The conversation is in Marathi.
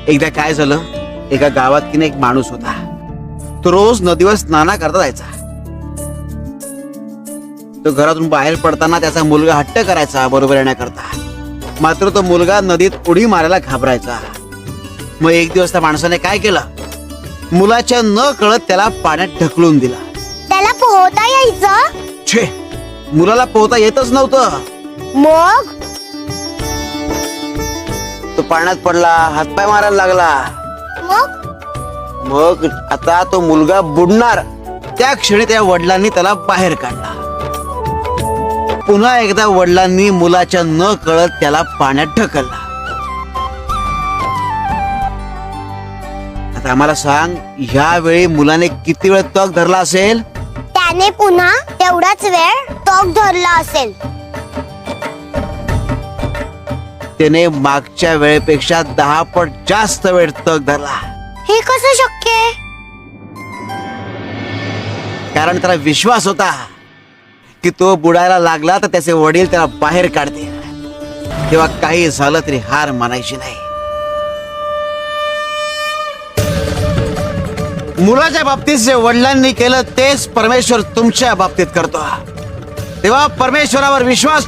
एकदा काय झालं, एका गावात की नाही एक माणूस होता. तो रोज नदीवर स्नाना करता जायचा. तो घरातून बाहेर पडताना त्याचा मुलगा हट्ट करायचा बरोबर येण्याकरता. मात्र तो मुलगा नदीत उडी मारायला घाबरायचा. मग एक दिवस त्या माणसाने काय केलं, मुलाच्या न कळत त्याला पाण्यात ढकलून दिला. त्याला पोहता यायचं? छे, मुलाला पोहता येतच नव्हतं. मग तो पाण्यात पडला, हातपाय मारायला लागला. मग आता तो मुलगा बुडणार. त्या क्षणी त्या वडिलांनी त्याला बाहेर काढला. पुन्हा एकदा वडिलांनी मुलाच्या न कळत त्याला पाण्यात ढकलला. आता आम्हाला सांग, ह्या वेळी मुलाने किती वेळ तग धरला असेल? त्याने पुन्हा तेवढाच वेळ तग धरला असेल. त्याने मागच्या वेळेपेक्षा 10 पट जास्त वेळ तग धरला. हे कसं शक्य आहे? कारण त्याला विश्वास होता की तो बुडायला लागला तर त्याचे वडील त्याला बाहेर काढतील. तेव्हा काही झालं तरी हार मानायची नाही. मुलाच्या बाबतीत जे वडिलांनी केलं तेच परमेश्वर तुमच्या बाबतीत करतो. तेव्हा परमेश्वरावर विश्वास